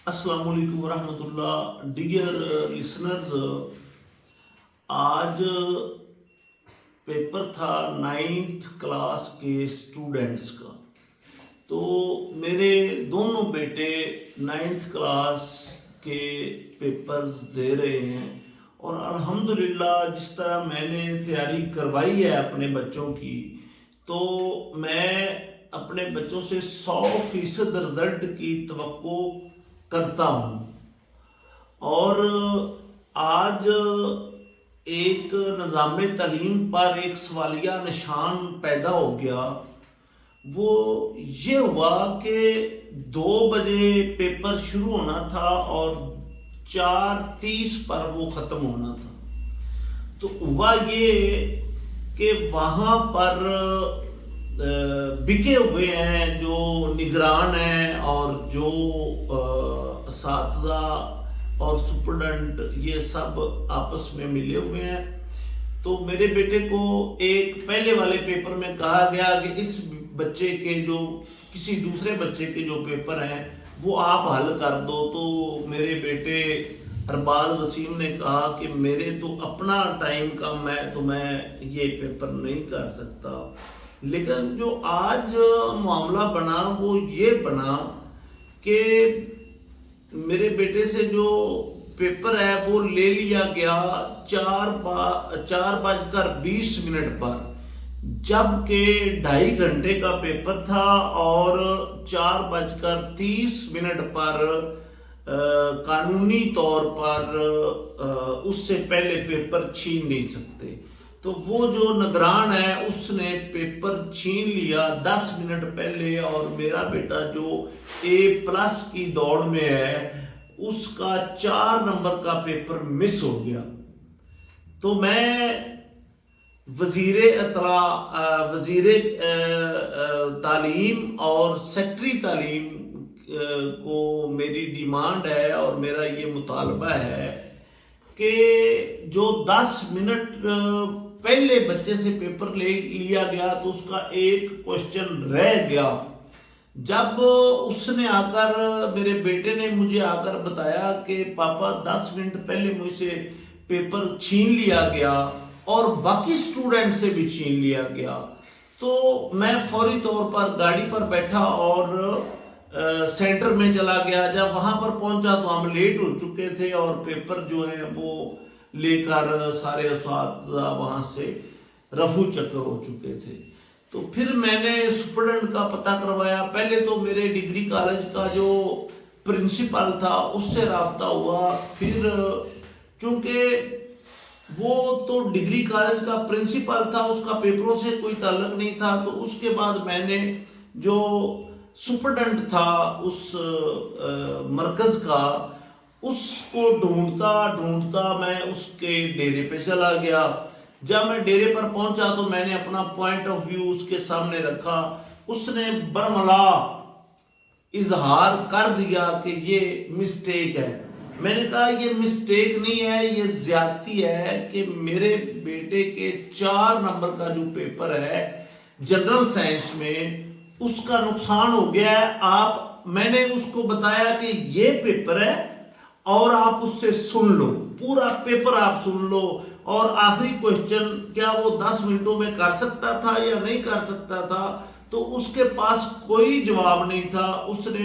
السلام علیکم ورحمۃ اللہ ڈیئر لسنرز. آج پیپر تھا 9th کلاس کے اسٹوڈنٹس کا. تو میرے دونوں بیٹے 9th کلاس کے پیپرز دے رہے ہیں اور الحمدللہ جس طرح میں نے تیاری کروائی ہے اپنے بچوں کی تو میں اپنے بچوں سے 100% رزلٹ کی توقع کرتا ہوں. اور آج ایک نظام تعلیم پر ایک سوالیہ نشان پیدا ہو گیا. وہ یہ ہوا کہ 2 بجے پیپر شروع ہونا تھا اور 4:30 پر وہ ختم ہونا تھا. تو ہوا یہ کہ وہاں پر بکے ہوئے ہیں جو نگران ہیں اور جو اساتذہ اور سپرڈنٹ یہ سب آپس میں ملے ہوئے ہیں. تو میرے بیٹے کو ایک پہلے والے پیپر میں کہا گیا کہ اس بچے کے جو کسی دوسرے بچے کے جو پیپر ہیں وہ آپ حل کر دو. تو میرے بیٹے ارباز وسیم نے کہا کہ میرے تو اپنا ٹائم کم ہے تو میں یہ پیپر نہیں کر سکتا. لیکن جو آج معاملہ بنا وہ یہ بنا کہ میرے بیٹے سے جو پیپر ہے وہ لے لیا گیا 4:20 پر، جبکہ 2.5 گھنٹے کا پیپر تھا اور 4:30 پر قانونی طور پر اس سے پہلے پیپر چھین نہیں سکتے. تو وہ جو نگران ہے اس نے پیپر چھین لیا 10 منٹ پہلے اور میرا بیٹا جو A+ کی دوڑ میں ہے اس کا 4 نمبر کا پیپر مس ہو گیا. تو میں وزیر تعلیم اور سیکٹری تعلیم کو میری ڈیمانڈ ہے اور میرا یہ مطالبہ ہے کہ جو 10 منٹ پہلے بچے سے پیپر لے لیا گیا تو اس کا ایک کوشچن رہ گیا. جب اس نے آ کر میرے بیٹے نے مجھے آ کر بتایا کہ پاپا 10 منٹ پہلے مجھ سے پیپر چھین لیا گیا اور باقی سٹوڈنٹ سے بھی چھین لیا گیا، تو میں فوری طور پر گاڑی پر بیٹھا اور سینٹر میں چلا گیا. جب وہاں پر پہنچا تو ہم لیٹ ہو چکے تھے اور پیپر جو ہے وہ لے کر سارے اساتذہ وہاں سے رفو چکر ہو چکے تھے. تو پھر میں نے سپرڈنٹ کا پتہ کروایا. پہلے تو میرے ڈگری کالج کا جو پرنسپل تھا اس سے رابطہ ہوا. پھر چونکہ وہ تو ڈگری کالج کا پرنسپل تھا اس کا پیپروں سے کوئی تعلق نہیں تھا. تو اس کے بعد میں نے جو سپرڈنٹ تھا اس مرکز کا اس کو ڈھونڈتا میں اس کے ڈیرے پہ چلا گیا. جب میں ڈیرے پر پہنچا تو میں نے اپنا پوائنٹ آف ویو اس کے سامنے رکھا. اس نے برملا اظہار کر دیا کہ یہ مسٹیک ہے. میں نے کہا یہ مسٹیک نہیں ہے، یہ زیادتی ہے کہ میرے بیٹے کے 4 نمبر کا جو پیپر ہے جنرل سائنس میں اس کا نقصان ہو گیا ہے. میں نے اس کو بتایا کہ یہ پیپر ہے اور آپ اس سے سن لو، پورا پیپر آپ سن لو اور آخری کوشچن کیا وہ 10 منٹوں میں کر سکتا تھا یا نہیں کر سکتا تھا. تو اس کے پاس کوئی جواب نہیں تھا. اس نے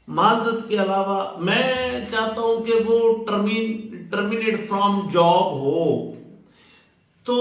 معذرت کے علاوہ میں چاہتا ہوں کہ وہ ٹرمینیٹ فرام جاب ہو. تو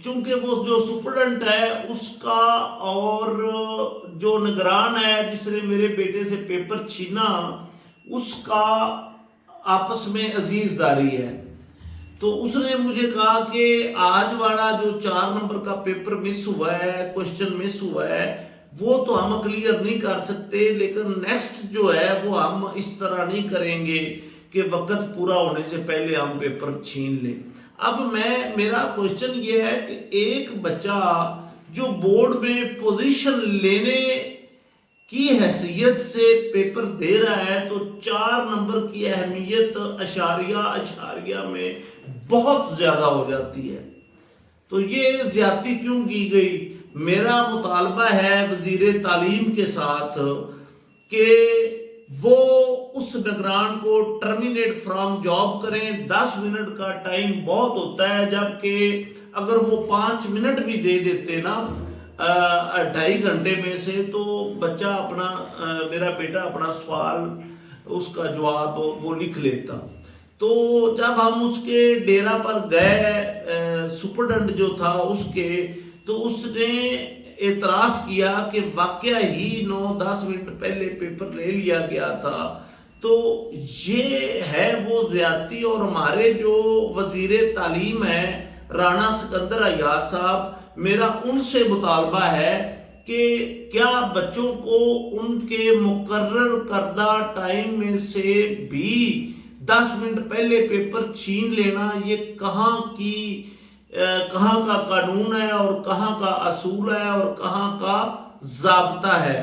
چونکہ وہ جو سپرڈنٹ ہے اس کا اور جو نگران ہے جس نے میرے بیٹے سے پیپر چھینا اس کا آپس میں عزیز داری ہے. تو اس نے مجھے کہا کہ آج والا جو 4 نمبر کا پیپر مس ہوا ہے، کوشچن مس ہوا ہے، وہ تو ہم کلیئر نہیں کر سکتے، لیکن نیکسٹ جو ہے وہ ہم اس طرح نہیں کریں گے کہ وقت پورا ہونے سے پہلے ہم پیپر چھین لیں. اب میرا کوشچن یہ ہے کہ ایک بچہ جو بورڈ میں پوزیشن لینے کی حیثیت سے پیپر دے رہا ہے تو 4 نمبر کی اہمیت اشاریہ میں بہت زیادہ ہو جاتی ہے. تو یہ زیادتی کیوں کی گئی؟ میرا مطالبہ ہے وزیر تعلیم کے ساتھ کہ وہ اس نگران کو ٹرمینیٹ فرام جاب کریں. 10 منٹ کا ٹائم بہت ہوتا ہے، جبکہ اگر وہ 5 منٹ بھی دے دیتے نا 2.5 گھنٹے میں سے، تو بچہ اپنا میرا بیٹا اپنا سوال اس کا جواب وہ لکھ لیتا. تو جب ہم اس کے ڈیرا پر گئے، سپرڈنٹ جو تھا اس کے، تو اس نے اعتراف کیا کہ واقعہ ہی 9-10 منٹ پہلے پیپر لے لیا گیا تھا. تو یہ ہے وہ زیادتی. اور ہمارے جو وزیر تعلیم ہیں رانا سکندر ایاز صاحب، میرا ان سے مطالبہ ہے کہ کیا بچوں کو ان کے مقرر کردہ ٹائم میں سے بھی 10 منٹ پہلے پیپر چھین لینا، یہ کہاں کا قانون ہے اور کہاں کا اصول ہے اور کہاں کا ضابطہ ہے.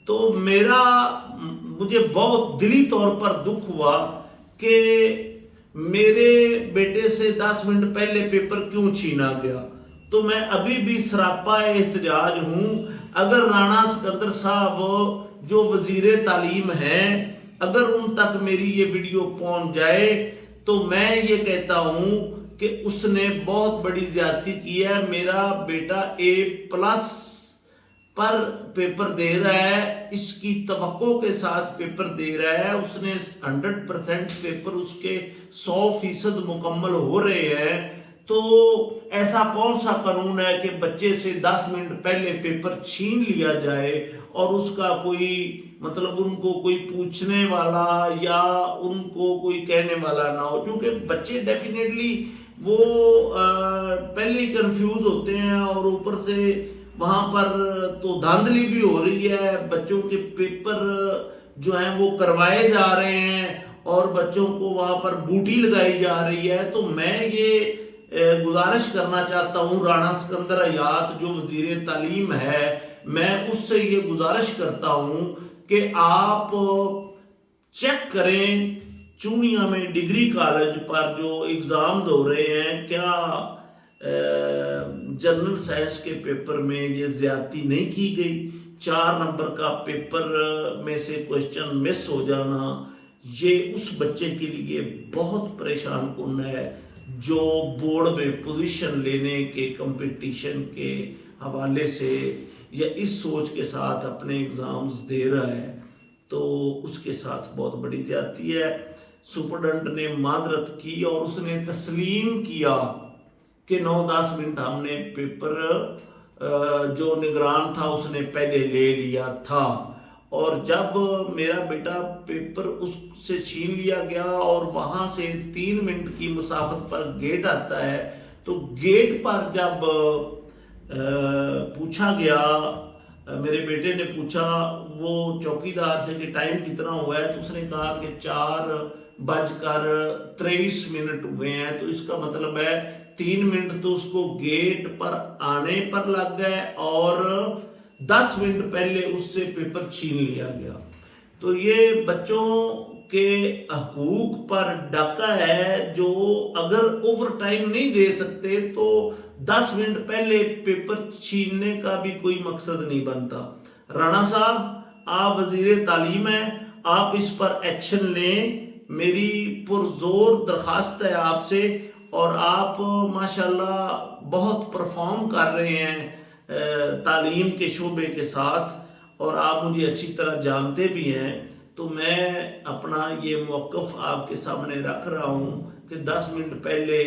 تو مجھے بہت دلی طور پر دکھ ہوا کہ میرے بیٹے سے 10 منٹ پہلے پیپر کیوں چھینا گیا. تو میں ابھی بھی سراپا احتجاج ہوں. اگر رانا سکندر صاحب جو وزیر تعلیم ہیں، اگر ان تک میری یہ ویڈیو پہنچ جائے تو میں یہ کہتا ہوں کہ اس نے بہت بڑی زیادتی کی ہے. میرا بیٹا A+ پر پیپر دے رہا ہے، اس کی توقع کے ساتھ پیپر دے رہا ہے. اس نے 100% پیپر اس کے 100% مکمل ہو رہے ہیں. تو ایسا کون سا قانون ہے کہ بچے سے 10 منٹ پہلے پیپر چھین لیا جائے اور اس کا کوئی مطلب ان کو کوئی پوچھنے والا یا ان کو کوئی کہنے والا نہ ہو. کیونکہ بچے ڈیفینیٹلی وہ پہلے ہی کنفیوز ہوتے ہیں، اور اوپر سے وہاں پر تو دھاندلی بھی ہو رہی ہے. بچوں کے پیپر جو ہیں وہ کروائے جا رہے ہیں اور بچوں کو وہاں پر بوٹی لگائی جا رہی ہے. تو میں یہ گزارش کرنا چاہتا ہوں رانا سکندر ایاز جو وزیر تعلیم ہے، میں اس سے یہ گزارش کرتا ہوں کہ آپ چیک کریں چونیا میں ڈگری کالج پر جو ایگزامز ہو رہے ہیں، کیا جنرل سائنس کے پیپر میں یہ زیادتی نہیں کی گئی. 4 نمبر کا پیپر میں سے کوشچن مس ہو جانا، یہ اس بچے کے لیے بہت پریشان کن ہے جو بورڈ میں پوزیشن لینے کے کمپٹیشن کے حوالے سے یا اس سوچ کے ساتھ اپنے ایگزامز دے رہا ہے. تو اس کے ساتھ بہت بڑی زیادتی ہے. سپرڈنٹ نے معذرت کی اور اس نے تسلیم کیا کہ 9-10 منٹ ہم نے پیپر جو نگران تھا اس نے پہلے لے لیا تھا. اور جب میرا بیٹا پیپر اس سے چھین لیا گیا اور وہاں سے 3 منٹ کی مسافت پر گیٹ آتا ہے، تو گیٹ پر جب پوچھا گیا، میرے بیٹے نے پوچھا وہ چوکیدار سے کہ ٹائم کتنا ہوا ہے، تو اس نے کہا کہ 4:23 ہوئے ہیں. تو اس کا مطلب ہے 3 منٹ تو اس کو گیٹ پر آنے پر لگ گئے اور 10 منٹ پہلے اس سے پیپر چھین لیا گیا. تو یہ بچوں کے حقوق پر ڈاکہ ہے، جو اگر اوور ٹائم نہیں دے سکتے تو 10 منٹ پہلے پیپر چھیننے کا بھی کوئی مقصد نہیں بنتا. رانا صاحب، آپ وزیر تعلیم ہیں، آپ اس پر ایکشن لیں. میری پرزور درخواست ہے آپ سے. اور آپ ماشاءاللہ بہت پرفارم کر رہے ہیں تعلیم کے شعبے کے ساتھ، اور آپ مجھے اچھی طرح جانتے بھی ہیں. تو میں اپنا یہ موقف آپ کے سامنے رکھ رہا ہوں کہ 10 منٹ پہلے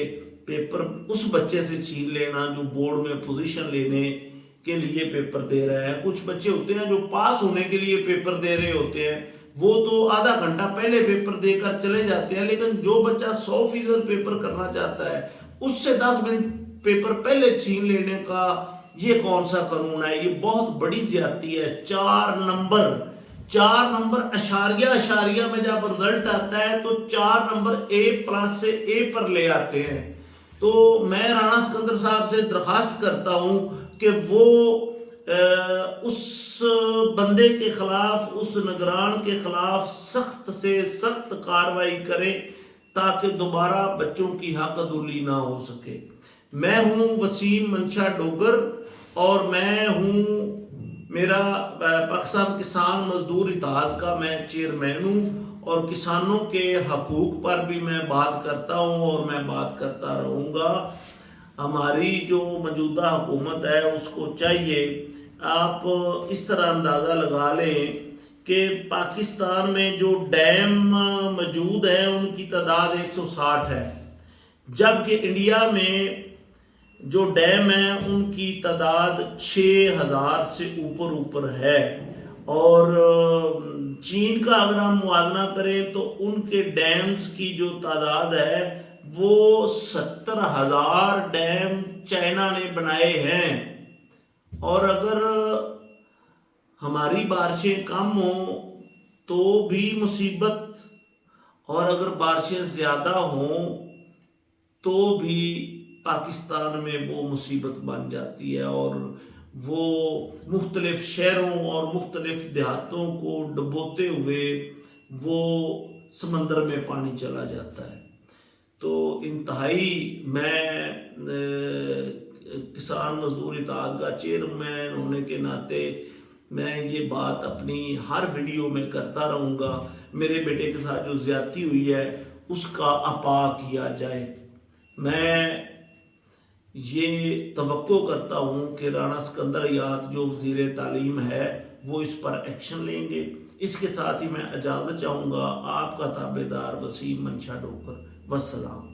پیپر اس بچے سے چھین لینا جو بورڈ میں پوزیشن لینے کے لیے پیپر دے رہا ہے. کچھ بچے ہوتے ہیں جو پاس ہونے کے لیے پیپر دے رہے ہوتے ہیں، وہ تو آدھا گھنٹہ پہلے پیپر دے کر چلے جاتے ہیں. لیکن جو بچہ 100% پیپر کرنا چاہتا ہے، اس سے 10 منٹ پیپر پہلے چھین لینے کا یہ کون سا قانون ہے؟ یہ بہت بڑی زیادتی ہے. 4 نمبر اشاریہ میں جب رزلٹ آتا ہے تو 4 نمبر A+ سے A پر لے آتے ہیں. تو میں رانا سکندر صاحب سے درخواست کرتا ہوں کہ وہ اس بندے کے خلاف، اس نگران کے خلاف سخت سے سخت کارروائی کریں تاکہ دوبارہ بچوں کی حق عدولی نہ ہو سکے. میں ہوں وسیم منشا ڈوگر اور میں ہوں میرا پاکستان کسان مزدور اتحاد کا میں چیئرمین ہوں، اور کسانوں کے حقوق پر بھی میں بات کرتا ہوں اور میں بات کرتا رہوں گا۔ ہماری جو موجودہ حکومت ہے اس کو چاہیے، آپ اس طرح اندازہ لگا لیں کہ پاکستان میں جو ڈیم موجود ہیں ان کی تعداد 160 ہے، جبکہ انڈیا میں جو ڈیم ہیں ان کی تعداد 6000 سے اوپر ہے، اور چین کا اگر ہم موازنہ کریں تو ان کے ڈیمز کی جو تعداد ہے وہ 70,000 ڈیم چائنا نے بنائے ہیں۔ اور اگر ہماری بارشیں کم ہوں تو بھی مصیبت، اور اگر بارشیں زیادہ ہوں تو بھی پاکستان میں وہ مصیبت بن جاتی ہے، اور وہ مختلف شہروں اور مختلف دیہاتوں کو ڈبوتے ہوئے وہ سمندر میں پانی چلا جاتا ہے۔ تو انتہائی میں کسان مزدور اتحاد کا چیئرمین ہونے کے ناطے میں یہ بات اپنی ہر ویڈیو میں کرتا رہوں گا، میرے بیٹے کے ساتھ جو زیادتی ہوئی ہے اس کا اپا کیا جائے۔ میں یہ توقع کرتا ہوں کہ رانا سکندر یاد جو وزیر تعلیم ہے وہ اس پر ایکشن لیں گے۔ اس کے ساتھ ہی میں اجازت چاہوں گا، آپ کا تابع دار وسیم منشا ڈوکر۔ والسلام۔